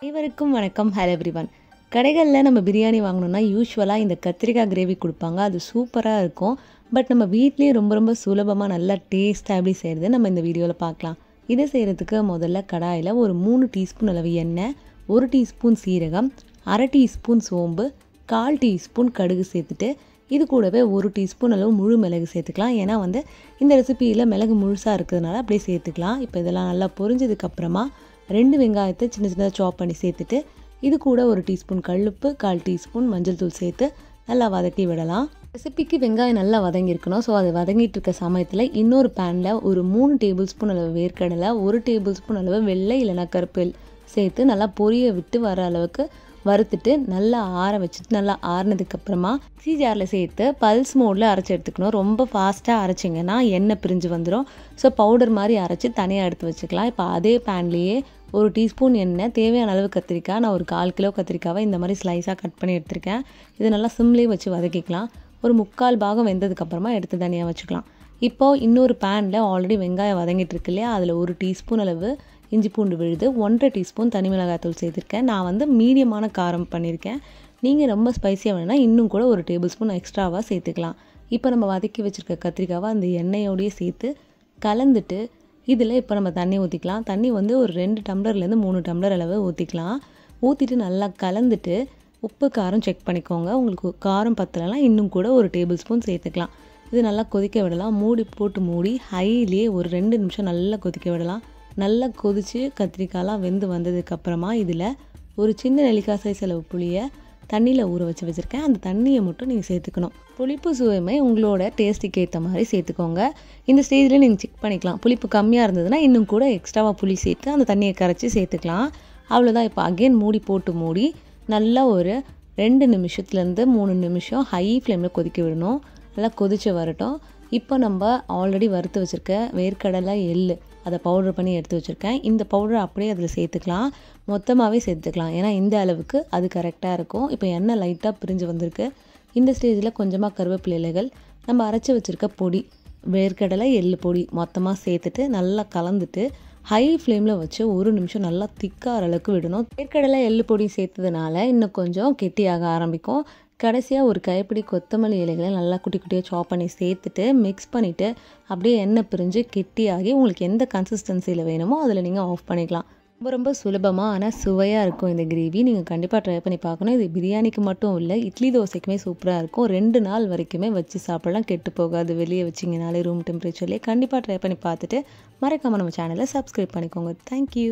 அனைவருக்கும் வணக்கம். Hello everyone. கடைகளில் நம்ம பிரியாணி வாங்கணும்னா யூஸ்வலாக இந்த கத்திரிக்காய் கிரேவி கொடுப்பாங்க. அது சூப்பராக இருக்கும். பட் நம்ம வீட்லேயே ரொம்ப சுலபமாக நல்லா டேஸ்ட்டாக எப்படி செய்கிறது நம்ம இந்த வீடியோவில் பார்க்கலாம். இதை செய்கிறதுக்கு முதல்ல கடாயில் ஒரு 3 டீஸ்பூன் அளவு எண்ணெய், 1 டீஸ்பூன் சீரகம், 1/2 டீஸ்பூன் சோம்பு, 1/4 டீஸ்பூன் கடுகு சேர்த்துட்டு இது கூடவே 1 டீஸ்பூன் அளவு முழு மிளகு சேர்த்துக்கலாம். ஏன்னா இந்த ரெசிபியில் மிளகு முழுசாக இருக்கிறதுனால அப்படியே சேர்த்துக்கலாம். இப்போ இதெல்லாம் நல்லா பொரிஞ்சதுக்கப்புறமா 2 வெங்காயத்தை சின்ன சின்னதாக சாப் பண்ணி சேர்த்துட்டு இது கூட 1 டீஸ்பூன் கல்லுப்பு, 1/4 டீஸ்பூன் மஞ்சள் தூள் சேர்த்து நல்லா வதக்கி விடலாம். ரெசிபிக்கு வெங்காயம் நல்லா வதங்கியிருக்கணும். ஸோ அது வதங்கிட்டு இருக்க சமயத்தில் இன்னொரு பேனில் ஒரு 3 டேபிள் ஸ்பூன் அளவு வேர்க்கடலை, 1 டேபிள் ஸ்பூன் அளவு வெள்ளை இல்லைனா கருப்பு சேர்த்து நல்லா பொரிய விட்டு வர அளவுக்கு வறுத்துட்டு நல்லா ஆற வச்சுட்டு நல்லா ஆறினதுக்கப்புறமா மிக்ஸி ஜாரில் சேர்த்து பல்ஸ் மோடில் அரைச்சி எடுத்துக்கணும். ரொம்ப ஃபாஸ்ட்டாக அரைச்சிங்கன்னா எண்ணெய் பிரிஞ்சு வந்துடும். ஸோ பவுடர் மாதிரி அரைச்சி தனியாக எடுத்து வச்சுக்கலாம். இப்போ அதே பேன்லேயே 1 டீஸ்பூன் எண்ணெய், தேவையான அளவு கத்திரிக்காய், நான் ஒரு 1/4 கிலோ கத்திரிக்காவை இந்த மாதிரி ஸ்லைஸாக கட் பண்ணி எடுத்திருக்கேன். இது நல்லா சிம்லேயே வச்சு வதக்கிக்கலாம். ஒரு 3/4 பாகம் வெந்ததுக்கப்புறமா எடுத்து தனியாக வச்சுக்கலாம். இப்போது இன்னொரு பேனில் ஆல்ரெடி வெங்காயம் வதங்கிட்டு இருக்கு இல்லையா, அதில் 1 டீஸ்பூன் அளவு இஞ்சி பூண்டு விழுது, 1/2 டீஸ்பூன் தனி மிளகாய்த்தூள் சேர்த்துருக்கேன். நான் மீடியமான காரம் பண்ணியிருக்கேன். நீங்கள் ரொம்ப ஸ்பைஸியாக வேணும்னா இன்னும் கூட 1 டேபிள் ஸ்பூன் எக்ஸ்ட்ராவாக சேர்த்துக்கலாம். இப்போ நம்ம வதக்கி வச்சுருக்க கத்திரிக்காவை அந்த எண்ணெயோடையே சேர்த்து கலந்துட்டு இதில் இப்போ நம்ம தண்ணி ஊற்றிக்கலாம். தண்ணி ஒரு 2 டம்ளர்லேருந்து 3 டம்ளர் அளவு ஊற்றிக்கலாம். ஊற்றிட்டு நல்லா கலந்துட்டு உப்பு காரம் செக் பண்ணிக்கோங்க. உங்களுக்கு காரம் பத்தலைனா இன்னும் கூட 1 டேபிள் ஸ்பூன் சேர்த்துக்கலாம். இது நல்லா கொதிக்க விடலாம். மூடி ஹைலேயே ஒரு 2 நிமிஷம் நல்லா கொதிக்க விடலாம். நல்லா கொதித்து கத்திரிக்காயெலாம் வெந்து வந்ததுக்கப்புறமா இதில் ஒரு சின்ன நெல்லிக்காய் சைஸ் அளவு புளியை தண்ணியில் ஊற வச்சுருக்கேன். அந்த தண்ணியை மட்டும் நீங்கள் சேர்த்துக்கணும். புளிப்பு சுவையுமே உங்களோட டேஸ்ட்டுக்கு ஏற்ற மாதிரி சேர்த்துக்கோங்க. இந்த ஸ்டேஜில் நீங்கள் செக் பண்ணிக்கலாம். புளிப்பு கம்மியாக இருந்ததுன்னா இன்னும் கூட எக்ஸ்ட்ராவாக புளி சேர்த்து அந்த தண்ணியை கரைச்சி சேர்த்துக்கலாம். அவ்வளோதான். இப்போ அகெயின் மூடி நல்லா ஒரு 2 நிமிஷத்துலேருந்து 3 நிமிஷம் ஹை ஃப்ளேமில் கொதிக்க விடணும். நல்லா கொதித்து வரட்டும். இப்போ நம்ம ஆல்ரெடி வறுத்து வச்சுருக்க வேர்க்கடலை, எள்ளு அதை பவுடர் பண்ணி எடுத்து வச்சுருக்கேன். இந்த பவுடரை அப்படியே அதில் சேர்த்துக்கலாம். மொத்தமாகவே சேர்த்துக்கலாம். ஏன்னா இந்த அளவுக்கு அது கரெக்டாக இருக்கும். இப்போ எண்ணெய் லைட்டாக பிரிஞ்சு வந்திருக்கு. இந்த ஸ்டேஜில் கொஞ்சமாக கருவேப்பிலை இலைகள், நம்ம அரைச்சி வச்சுருக்க பொடி, வேர்க்கடலை, எள்ளு பொடி மொத்தமாக சேர்த்துட்டு நல்லா கலந்துட்டு ஹை ஃப்ளேமில் வச்சு 1 நிமிஷம் நல்லா திக்காகிற அளவுக்கு விடணும். வேர்க்கடலை, எள்ளு பொடி சேர்த்ததுனால இன்னும் கொஞ்சம் கெட்டியாக ஆரம்பிக்கும். கடைசியாக ஒரு கைப்பிடி கொத்தமல்லி இலைகளை நல்லா குட்டி குட்டியாக சாப் பண்ணி சேர்த்துட்டு மிக்ஸ் பண்ணிவிட்டு அப்படியே எண்ணெய் பிரிஞ்சு கெட்டியாகி உங்களுக்கு எந்த கன்சிஸ்டன்சியில் வேணுமோ அதில் நீங்கள் ஆஃப் பண்ணிக்கலாம். ரொம்ப சுலபமாக ஆனால் சுவையாக இருக்கும் இந்த கிரேவி. நீங்கள் கண்டிப்பாக ட்ரை பண்ணி பார்க்கணும். இது பிரியாணிக்கு மட்டும் இல்லை, இட்லி தோசைக்குமே சூப்பராக இருக்கும். 2 நாள் வரைக்குமே வச்சு சாப்பிடலாம், கெட்டு போகாது. வெளியே வச்சிங்கனாலே ரூம் டெம்பரேச்சர்லேயே. கண்டிப்பாக ட்ரை பண்ணி பார்த்துட்டு மறக்காமல் நம்ம சேனலை சப்ஸ்கிரைப் பண்ணிக்கோங்க. தேங்க்யூ.